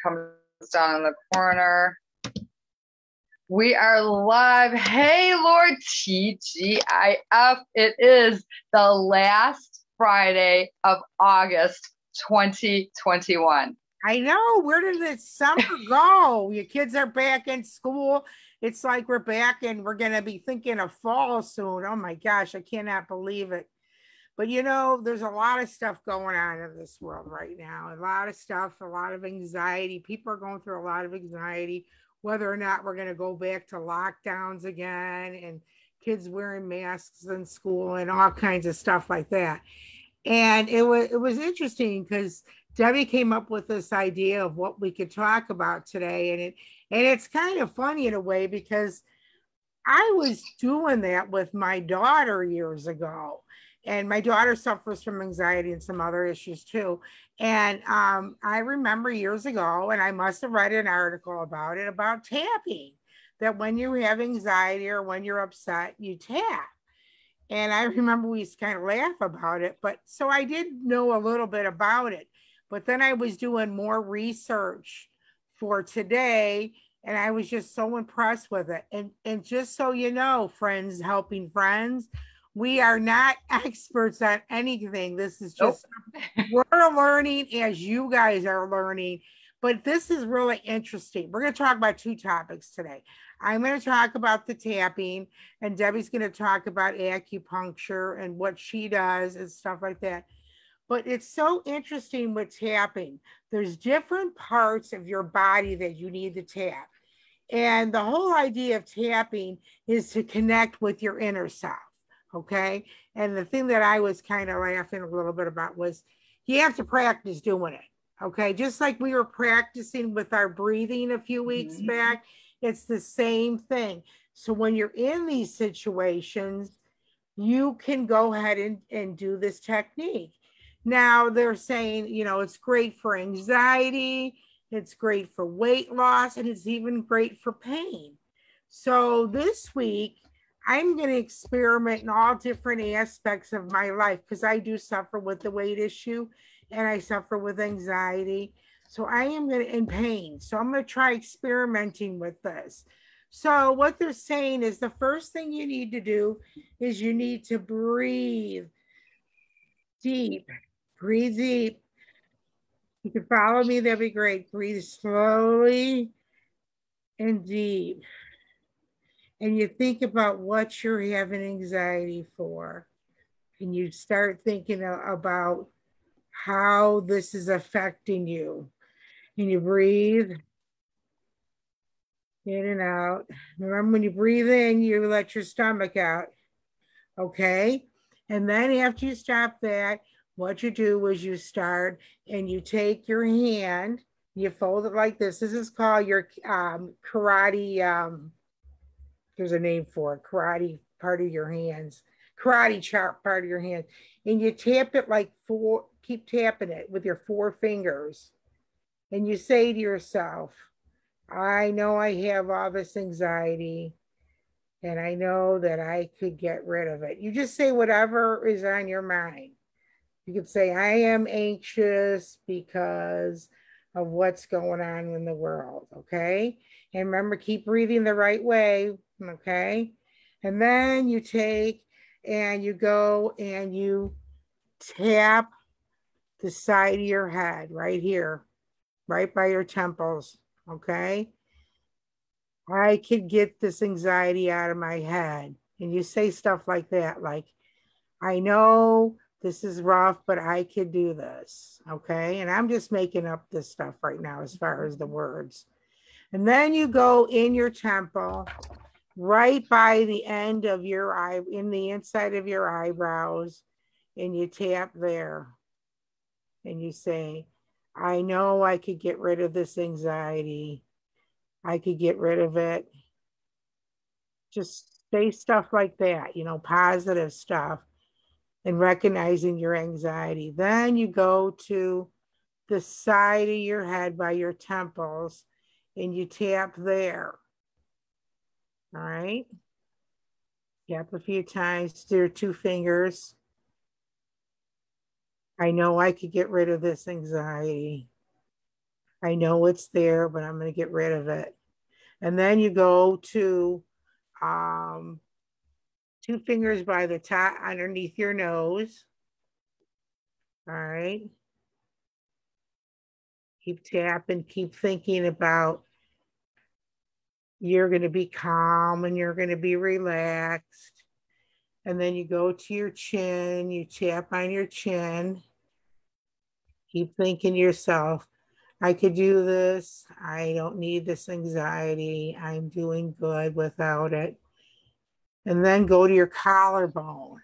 comes down in the corner. We are live. Hey, Lord TGIF. It is the last Friday of August 2021. I know. Where did the summer go? Your kids are back in school. It's like we're back and we're going to be thinking of fall soon. Oh my gosh, I cannot believe it. But you know, there's a lot of stuff going on in this world right now. A lot of stuff, a lot of anxiety. People are going through a lot of anxiety, whether or not we're going to go back to lockdowns again and kids wearing masks in school and all kinds of stuff like that. And it was interesting because Debbie came up with this idea of what we could talk about today. And it's kind of funny in a way because I was doing that with my daughter years ago. And my daughter suffers from anxiety and some other issues too. And I remember years ago, and I must have read an article about it, about tapping, that when you have anxiety or when you're upset, you tap. And I remember we used to kind of laugh about it. But so I did know a little bit about it. But then I was doing more research for today. And I was just so impressed with it. And just so you know, friends helping friends, we are not experts on anything. This is just, we're learning as you guys are learning. But this is really interesting. We're going to talk about two topics today. I'm going to talk about the tapping, and Debbie's going to talk about acupuncture and what she does and stuff like that. But it's so interesting with tapping. There's different parts of your body that you need to tap. And the whole idea of tapping is to connect with your inner self. Okay. And the thing that I was kind of laughing a little bit about was you have to practice doing it. Okay. Just like we were practicing with our breathing a few weeks back, it's the same thing. So when you're in these situations, you can go ahead and do this technique. Now they're saying, you know, it's great for anxiety, it's great for weight loss, and it's even great for pain. So this week, I'm going to experiment in all different aspects of my life because I do suffer with the weight issue and I suffer with anxiety. So I am going to, in pain. So I'm going to try experimenting with this. So what they're saying is the first thing you need to do is you need to breathe deep. Breathe deep. You can follow me, that'd be great. Breathe slowly and deep. And you think about what you're having anxiety for. And you start thinking about how this is affecting you. And you breathe in and out. Remember, when you breathe in, you let your stomach out. Okay? And then after you stop that, what you do is you start and you take your hand, you fold it like this. This is called your karate, there's a name for it, karate part of your hands, karate chop part of your hand. And you tap it like four, keep tapping it with your 4 fingers. And you say to yourself, I know I have all this anxiety and I know that I could get rid of it. You just say whatever is on your mind. You could say, I am anxious because of what's going on in the world, okay? And remember, keep breathing the right way, okay? And then you take and you go and you tap the side of your head right here, right by your temples, okay? I could get this anxiety out of my head. And you say stuff like that, like, I know this is rough, but I could do this, okay? And I'm just making up this stuff right now as far as the words. And then you go in your temple, right by the end of your eye, in the inside of your eyebrows, and you tap there. And you say, I know I could get rid of this anxiety. I could get rid of it. Just say stuff like that, you know, positive stuff. And recognizing your anxiety. Then you go to the side of your head by your temples and you tap there. All right. Tap a few times to your 2 fingers. I know I could get rid of this anxiety. I know it's there, but I'm going to get rid of it. And then you go to 2 fingers by the top underneath your nose. All right. Keep tapping, keep thinking about you're going to be calm and you're going to be relaxed. And then you go to your chin, you tap on your chin. Keep thinking to yourself, I could do this. I don't need this anxiety. I'm doing good without it. And then go to your collarbone.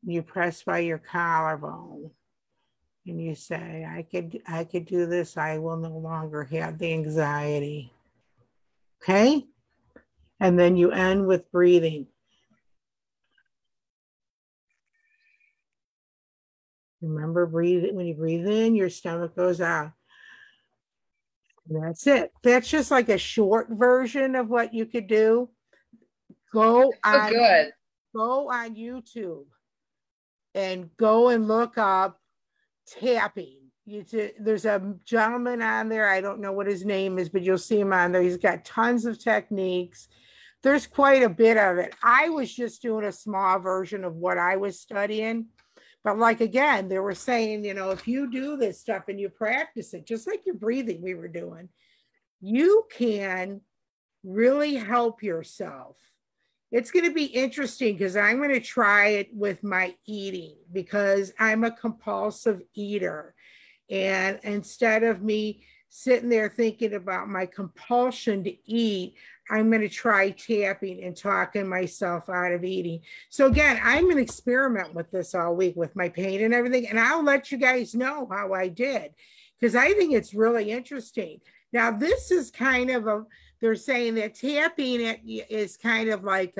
You press by your collarbone and you say, I could do this. I will no longer have the anxiety. Okay? And then you end with breathing. Remember, breathe. When you breathe in, your stomach goes out. And that's it. That's just like a short version of what you could do. Go on YouTube and go and look up tapping. There's a gentleman on there. I don't know what his name is, but you'll see him on there. He's got tons of techniques. There's quite a bit of it. I was just doing a small version of what I was studying. But like, again, they were saying, you know, if you do this stuff and you practice it, just like your breathing we were doing, you can really help yourself. It's going to be interesting because I'm going to try it with my eating because I'm a compulsive eater. And instead of me sitting there thinking about my compulsion to eat, I'm going to try tapping and talking myself out of eating. So again, I'm going to experiment with this all week with my pain and everything. And I'll let you guys know how I did because I think it's really interesting. Now, this is kind of they're saying that tapping it is kind of like,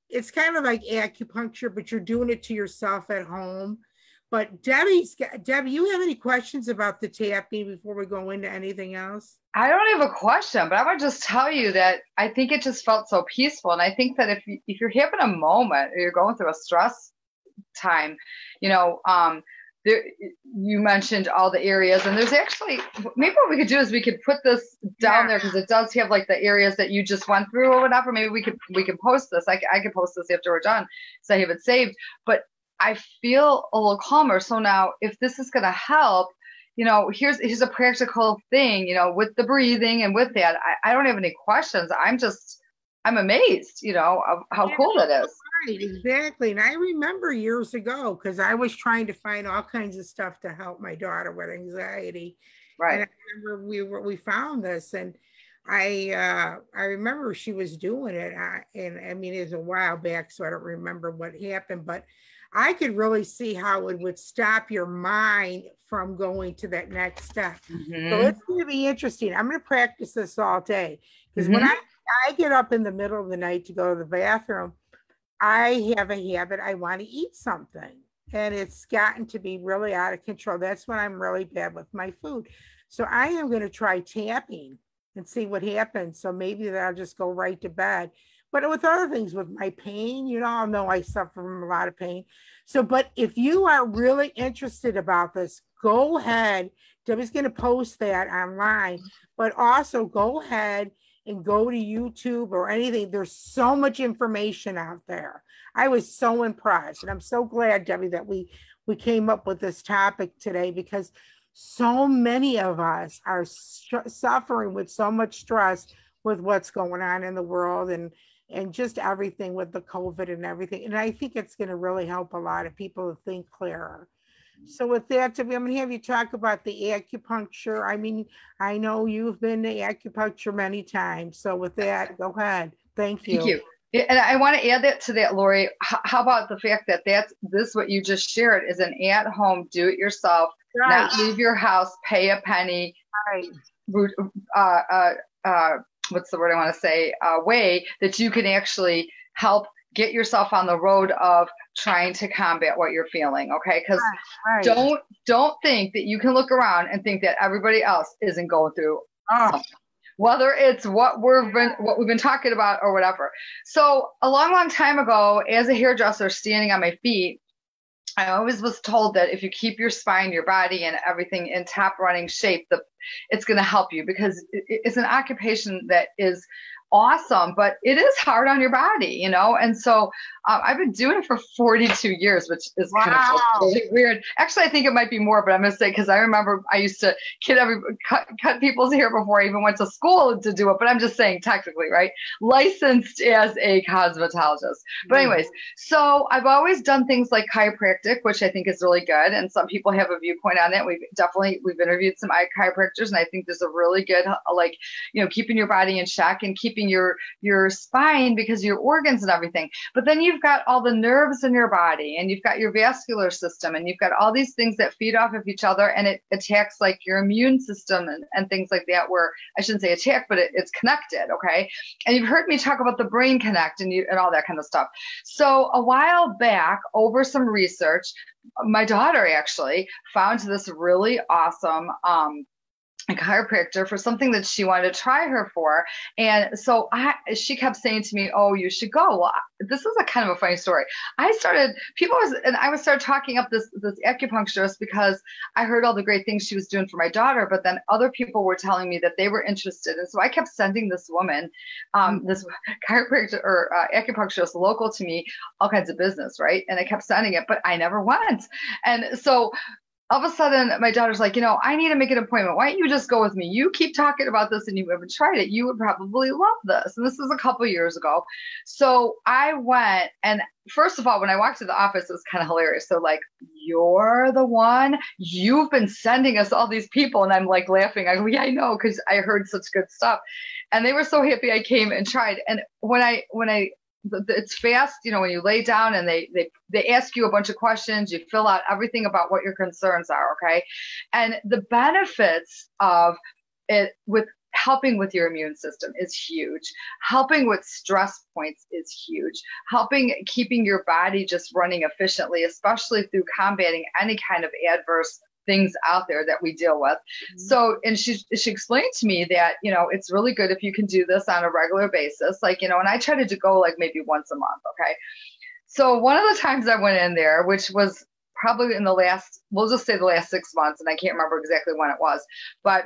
it's kind of like acupuncture, but you're doing it to yourself at home. But Debbie, you have any questions about the tapping before we go into anything else? I don't have a question, but I would just tell you that I think it just felt so peaceful. And I think that if you're having a moment or you're going through a stress time, you know, you mentioned all the areas, and there's actually, maybe what we could do is we could put this down there because it does have like the areas that you just went through or whatever. Maybe we can post this. I could post this after we're done, so I have it saved. But I feel a little calmer. So now, if this is going to help, you know, here's a practical thing, you know, with the breathing and with that, I don't have any questions. I'm amazed, you know, of how cool that is. Right, exactly. And I remember years ago, because I was trying to find all kinds of stuff to help my daughter with anxiety. Right. And I remember we found this, and I remember she was doing it. And I mean, it was a while back, so I don't remember what happened, but I could really see how it would stop your mind from going to that next step. Mm-hmm. So it's going to be interesting. I'm going to practice this all day because when I get up in the middle of the night to go to the bathroom, I have a habit. I want to eat something, and it's gotten to be really out of control. That's when I'm really bad with my food. So I am going to try tapping and see what happens. So maybe that'll just go right to bed. But with other things, with my pain, you know, I know I suffer from a lot of pain. So, but if you are really interested about this, go ahead. Debbie's going to post that online, but also go ahead and go to YouTube or anything. There's so much information out there. I was so impressed. And I'm so glad, Debbie, that we came up with this topic today because so many of us are suffering with so much stress with what's going on in the world and just everything with the COVID and everything. And I think it's going to really help a lot of people to think clearer. So with that, Debbie, I'm going to have you talk about the acupuncture. I mean, I know you've been to acupuncture many times. So with that, go ahead. Thank you. Thank you. And I want to add that to that, Lori. How about the fact that this what you just shared is an at-home, do-it-yourself, not leave your house, pay a penny, what's the word I want to say, way that you can actually help get yourself on the road of trying to combat what you're feeling. Okay. Because don't think that you can look around and think that everybody else isn't going through something, whether it's what we've been talking about or whatever. So a long time ago, as a hairdresser standing on my feet, I always was told that if you keep your spine, your body, and everything in top running shape, it's going to help you, because it's an occupation that is awesome, but it is hard on your body, And so I've been doing it for 42 years, which is kind of really weird. Actually, I think it might be more, but I'm going to say, because I remember I used to cut people's hair before I even went to school to do it. But I'm just saying, technically, right? Licensed as a cosmetologist. But anyways, so I've always done things like chiropractic, which I think is really good. And some people have a viewpoint on it. We've interviewed some chiropractors, and I think there's a really good, like, keeping your body in check and keeping your spine, because your organs and everything. But then you've got all the nerves in your body, and you've got your vascular system, and you've got all these things that feed off of each other, and it attacks like your immune system and things like that, where I shouldn't say attack, but it's connected. Okay. And you've heard me talk about the brain connect and all that kind of stuff. So a while back, over some research, my daughter actually found this really awesome a chiropractor for something that she wanted to try her for. And so she kept saying to me, oh, you should go. Well, this is a kind of a funny story. I started talking up this acupuncturist, because I heard all the great things she was doing for my daughter, but then other people were telling me that they were interested. And so I kept sending this woman, this chiropractor or acupuncturist local to me, all kinds of business, right? And I kept sending it, but I never went. And so all of a sudden, my daughter's like, I need to make an appointment. Why don't you just go with me? You keep talking about this and you haven't tried it. You would probably love this. And this was a couple of years ago. So I went, and first of all, when I walked to the office, it was kind of hilarious. So like, you're the one, you've been sending us all these people. And I'm like laughing. I go, yeah, I know, because I heard such good stuff. And they were so happy I came and tried. And when I it's fast, when you lay down and they ask you a bunch of questions, you fill out everything about what your concerns are. Okay. And the benefits of it with helping with your immune system is huge. Helping with stress points is huge. Keeping your body just running efficiently, especially through combating any kind of adverse things out there that we deal with. So, and she explained to me that, it's really good if you can do this on a regular basis, like, and I try to go like maybe once a month. Okay. So one of the times I went in there, which was probably in we'll just say the last 6 months, and I can't remember exactly when it was, but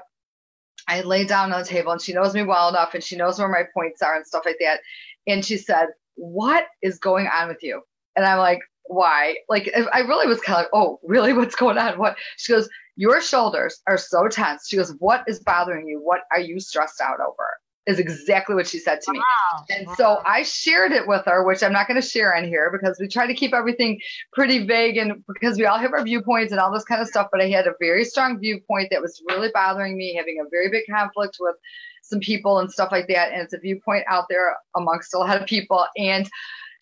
I laid down on the table, and she knows me well enough, and she knows where my points are and stuff like that. And she said, what is going on with you? And I'm like, why? Like, I really was kind of like, oh, really? What's going on? What? She goes, your shoulders are so tense. She goes, what is bothering you? What are you stressed out over? Is exactly what she said to me. Wow. And so I shared it with her, which I'm not going to share on here, because we try to keep everything pretty vague, and because we all have our viewpoints and all this kind of stuff. But I had a very strong viewpoint that was really bothering me, having a very big conflict with some people and stuff like that. And it's a viewpoint out there amongst a lot of people. And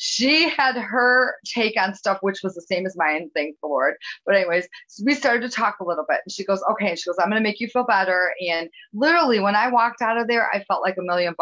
she had her take on stuff, which was the same as mine, thank the Lord. But anyways, so we started to talk a little bit, and she goes, okay. And she goes, I'm going to make you feel better. And literally when I walked out of there, I felt like $1 million,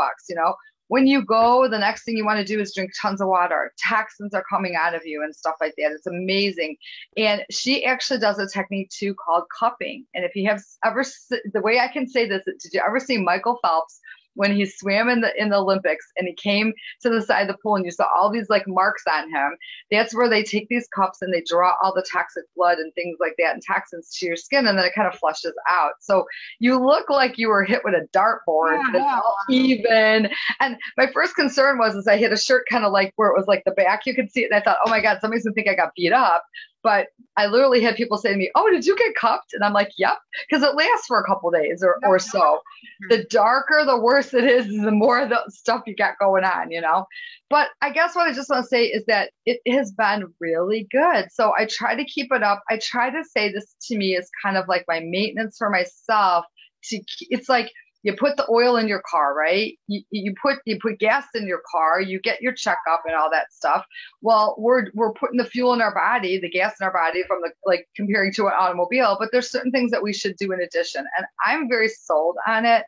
When you go, the next thing you want to do is drink tons of water. Toxins are coming out of you and stuff like that. It's amazing. And she actually does a technique too called cupping. And if you have ever, the way I can say this, did you ever see Michael Phelps when he swam in the Olympics and he came to the side of the pool and you saw all these like marks on him? That's where they take these cups and they draw all the toxic blood and things like that and toxins to your skin, and then it kind of flushes out. So you look like you were hit with a dartboard, but it's all even. And my first concern was I had a shirt kind of like where it was like the back, you could see it. And I thought, oh my God, somebody's gonna think I got beat up. But I literally had people say to me, oh, did you get cupped? And I'm like, yep, because it lasts for a couple of days or so. The darker, the worse it is, the more the stuff you got going on, But I guess what I just want to say is that it has been really good. So I try to keep it up. I try to say this to me is kind of like my maintenance for myself. It's like, you put the oil in your car, right? You put gas in your car, you get your checkup and all that stuff. Well, we're putting the fuel in our body, the gas in our body from comparing to an automobile, but there's certain things that we should do in addition. And I'm very sold on it.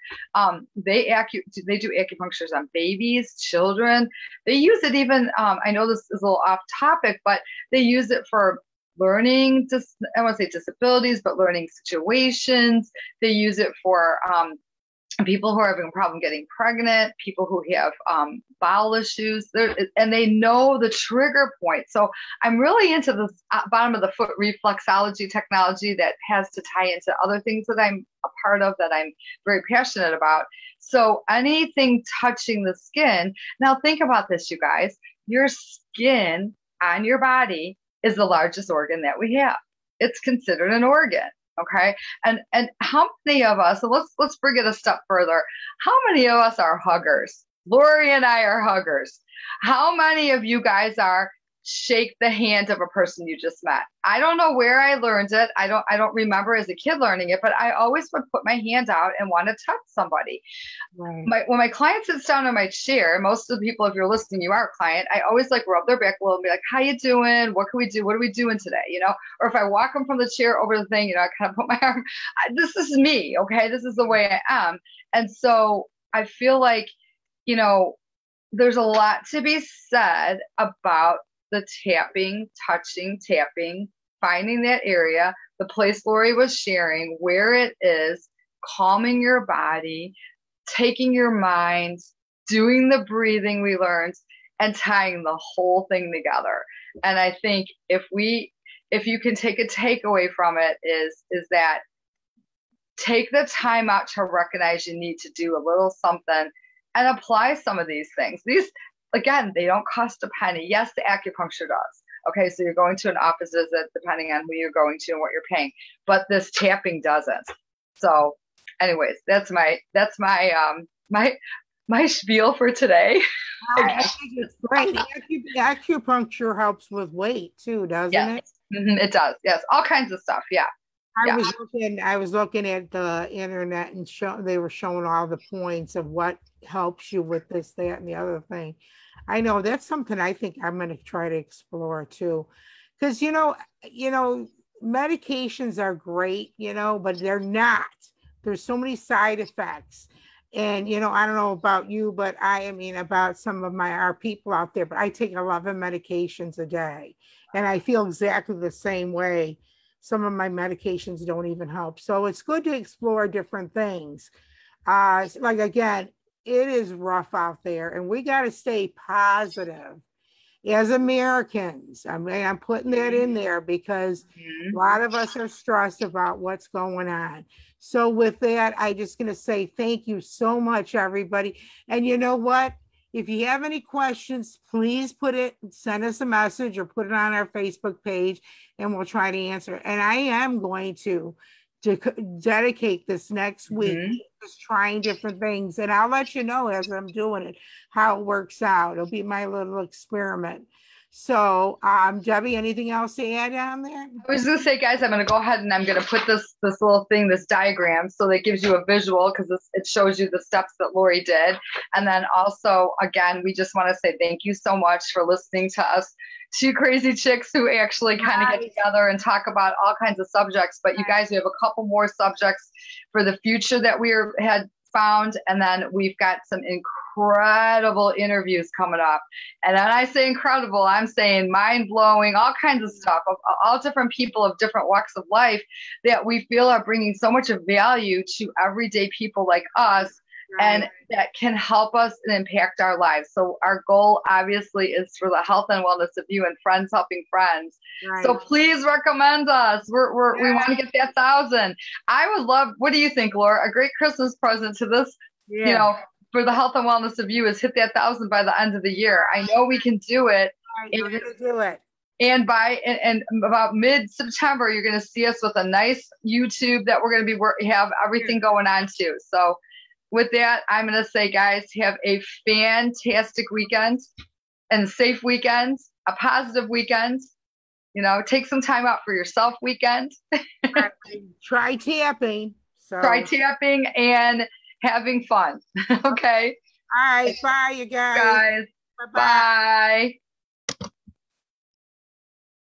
They do acupunctures on babies, children. They use it even, I know this is a little off topic, but they use it for learning, I want to say disabilities, but learning situations. They use it for, people who are having a problem getting pregnant, people who have bowel issues, and they know the trigger point. So I'm really into this bottom of the foot reflexology technology that has to tie into other things that I'm a part of that I'm very passionate about. So anything touching the skin, now think about this, you guys, your skin on your body is the largest organ that we have. It's considered an organ. Okay. And how many of us, and let's bring it a step further. How many of us are huggers? Lori and I are huggers. How many of you guys are shake the hand of a person you just met? I don't know where I learned it. I don't remember as a kid learning it, but I always would put my hand out and want to touch somebody. Right. When my client sits down in my chair, most of the people, if you're listening, you are a client, I always like rub their back a little and be like, how you doing? What can we do? What are we doing today? You know, or if I walk them from the chair over the thing, you know, I kind of put my arm, this is me. Okay. This is the way I am. And so I feel like, you know, there's a lot to be said about the tapping, touching, tapping, finding that area, the place Lori was sharing, where it is, calming your body, taking your mind, doing the breathing we learned, and tying the whole thing together. And I think if you can take a takeaway from it is that take the time out to recognize you need to do a little something and apply some of these things. These, again, they don't cost a penny. Yes, the acupuncture does. Okay, so you're going to an office visit depending on who you're going to and what you're paying, but this tapping doesn't. So, anyways, that's my spiel for today. I think it's great. Acupuncture helps with weight too, doesn't it? Mm-hmm, it does. Yes, all kinds of stuff. Yeah. I was looking at the internet and they were showing all the points of what helps you with this, that, and the other thing. I know that's something I think I'm going to try to explore too, because you know, medications are great, you know, but they're not. There's so many side effects, and you know, I don't know about you, but I mean about some of our people out there. But I take 11 medications a day, and I feel exactly the same way. Some of my medications don't even help. So it's good to explore different things. Like, again, it is rough out there and we got to stay positive as Americans. I mean, I'm putting that in there because a lot of us are stressed about what's going on. So with that, I'm just going to say thank you so much, everybody. And you know what? If you have any questions, please send us a message or put it on our Facebook page and we'll try to answer it. And I am going to dedicate this next week just trying different things. And I'll let you know as I'm doing it, how it works out. It'll be my little experiment. So, Debbie, anything else to add on there? I was going to say, guys, I'm going to go ahead and I'm going to put this little thing, this diagram, so that gives you a visual because it shows you the steps that Lori did. And then also, again, we just want to say thank you so much for listening to us, two crazy chicks who actually kind of get together and talk about all kinds of subjects. But you guys, we have a couple more subjects for the future that we had found, and then we've got some incredible interviews coming up. And then I say incredible, I'm saying mind-blowing, all kinds of stuff of all different people of different walks of life that we feel are bringing so much of value to everyday people like us. And that can help us and impact our lives. So our goal obviously is for the health and wellness of you and friends helping friends. So please recommend us. We want to get that 1,000. I would love, what do you think, Laura? A great Christmas present to this, you know, for the health and wellness of you is hit that 1,000 by the end of the year. I know we can do it. We're going to do it. And and about mid-September, you're going to see us with a nice YouTube that we're going to have everything going on too. So with that, I'm going to say, guys, have a fantastic weekend and safe weekend, a positive weekend. You know, take some time out for yourself weekend. Try tapping. Try tapping and having fun. Okay. All right. Bye, you guys. Bye.